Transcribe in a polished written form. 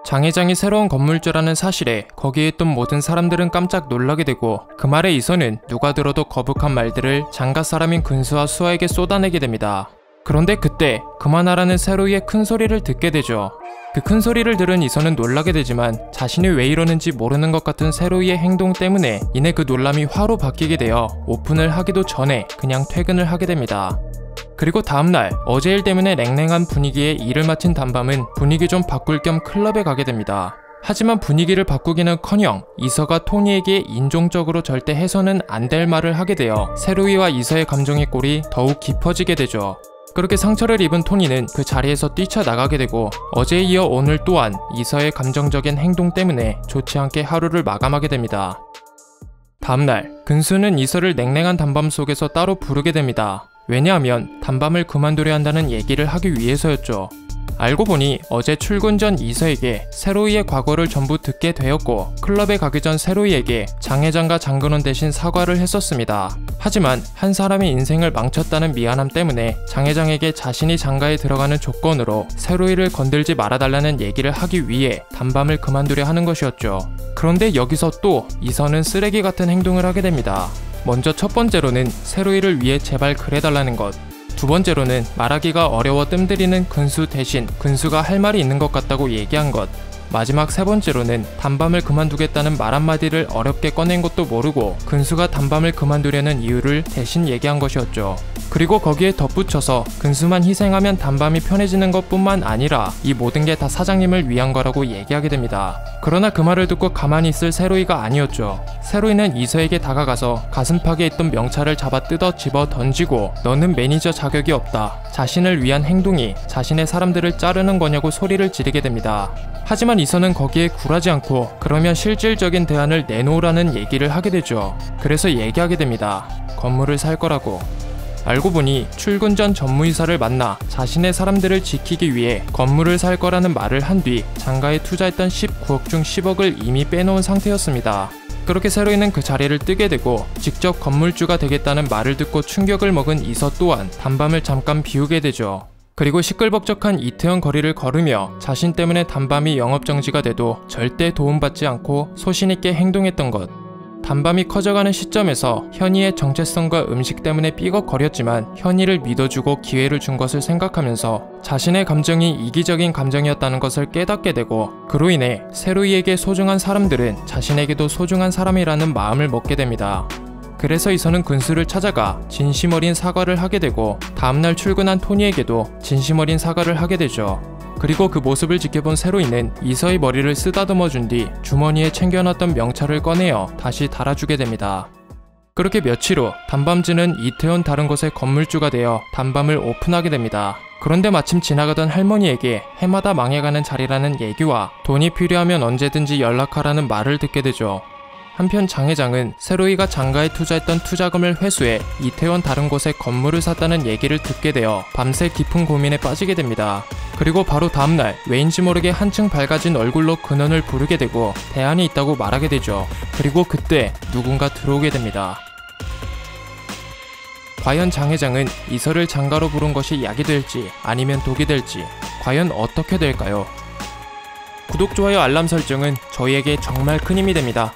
장 회장이 새로운 건물주라는 사실에 거기에 있던 모든 사람들은 깜짝 놀라게 되고 그 말에 이선은 누가 들어도 거북한 말들을 장가 사람인 근수와 수아에게 쏟아내게 됩니다. 그런데 그때 그만하라는 세로이의 큰 소리를 듣게 되죠. 그 큰 소리를 들은 이선은 놀라게 되지만 자신이 왜 이러는지 모르는 것 같은 세로이의 행동 때문에 이내 그 놀람이 화로 바뀌게 되어 오픈을 하기도 전에 그냥 퇴근을 하게 됩니다. 그리고 다음날 어제 일 때문에 냉랭한 분위기에 일을 마친 단밤은 분위기 좀 바꿀 겸 클럽에 가게 됩니다. 하지만 분위기를 바꾸기는커녕 이서가 토니에게 인종적으로 절대 해서는 안 될 말을 하게 되어 세로이와 이서의 감정의 꼴이 더욱 깊어지게 되죠. 그렇게 상처를 입은 토니는 그 자리에서 뛰쳐나가게 되고 어제에 이어 오늘 또한 이서의 감정적인 행동 때문에 좋지 않게 하루를 마감하게 됩니다. 다음날 근수는 이서를 냉랭한 단밤 속에서 따로 부르게 됩니다. 왜냐하면 단밤을 그만두려 한다는 얘기를 하기 위해서였죠. 알고 보니 어제 출근 전 이서에게 세로이의 과거를 전부 듣게 되었고 클럽에 가기 전 세로이에게 장 회장과 장근원 대신 사과를 했었습니다. 하지만 한 사람의 인생을 망쳤다는 미안함 때문에 장 회장에게 자신이 장가에 들어가는 조건으로 세로이를 건들지 말아달라는 얘기를 하기 위해 단밤을 그만두려 하는 것이었죠. 그런데 여기서 또 이서는 쓰레기 같은 행동을 하게 됩니다. 먼저 첫 번째로는 세로이를 위해 제발 그래달라는 것, 두 번째로는 말하기가 어려워 뜸들이는 근수 대신 근수가 할 말이 있는 것 같다고 얘기한 것, 마지막 세 번째로는 단밤을 그만두겠다는 말 한마디를 어렵게 꺼낸 것도 모르고 근수가 단밤을 그만두려는 이유를 대신 얘기한 것이었죠. 그리고 거기에 덧붙여서 근수만 희생하면 단밤이 편해지는 것뿐만 아니라 이 모든 게 다 사장님을 위한 거라고 얘기하게 됩니다. 그러나 그 말을 듣고 가만히 있을 세로이가 아니었죠. 세로이는 이서에게 다가가서 가슴팍에 있던 명찰을 잡아 뜯어 집어 던지고 너는 매니저 자격이 없다. 자신을 위한 행동이 자신의 사람들을 자르는 거냐고 소리를 지르게 됩니다. 하지만 이서는 거기에 굴하지 않고 그러면 실질적인 대안을 내놓으라는 얘기를 하게 되죠. 그래서 얘기하게 됩니다. 건물을 살 거라고. 알고 보니 출근 전 전무이사를 만나 자신의 사람들을 지키기 위해 건물을 살 거라는 말을 한 뒤 장가에 투자했던 19억 중 10억을 이미 빼놓은 상태였습니다. 그렇게 세로이는 그 자리를 뜨게 되고 직접 건물주가 되겠다는 말을 듣고 충격을 먹은 이서 또한 단밤을 잠깐 비우게 되죠. 그리고 시끌벅적한 이태원 거리를 걸으며 자신 때문에 단밤이 영업정지가 돼도 절대 도움받지 않고 소신있게 행동했던 것. 단밤이 커져가는 시점에서 현이의 정체성과 음식 때문에 삐걱거렸지만 현이를 믿어주고 기회를 준 것을 생각하면서 자신의 감정이 이기적인 감정이었다는 것을 깨닫게 되고 그로 인해 세로이에게 소중한 사람들은 자신에게도 소중한 사람이라는 마음을 먹게 됩니다. 그래서 이서는 근수를 찾아가 진심 어린 사과를 하게 되고 다음날 출근한 토니에게도 진심 어린 사과를 하게 되죠. 그리고 그 모습을 지켜본 세로이는 이서의 머리를 쓰다듬어 준 뒤 주머니에 챙겨놨던 명찰을 꺼내어 다시 달아주게 됩니다. 그렇게 며칠 후 단밤즈는 이태원 다른 곳의 건물주가 되어 단밤을 오픈하게 됩니다. 그런데 마침 지나가던 할머니에게 해마다 망해가는 자리라는 얘기와 돈이 필요하면 언제든지 연락하라는 말을 듣게 되죠. 한편 장 회장은 세로이가 장가에 투자했던 투자금을 회수해 이태원 다른 곳에 건물을 샀다는 얘기를 듣게 되어 밤새 깊은 고민에 빠지게 됩니다. 그리고 바로 다음날 왜인지 모르게 한층 밝아진 얼굴로 근원을 부르게 되고 대안이 있다고 말하게 되죠. 그리고 그때 누군가 들어오게 됩니다. 과연 장 회장은 이서를 장가로 부른 것이 약이 될지 아니면 독이 될지 과연 어떻게 될까요? 구독, 좋아요, 알람 설정은 저희에게 정말 큰 힘이 됩니다.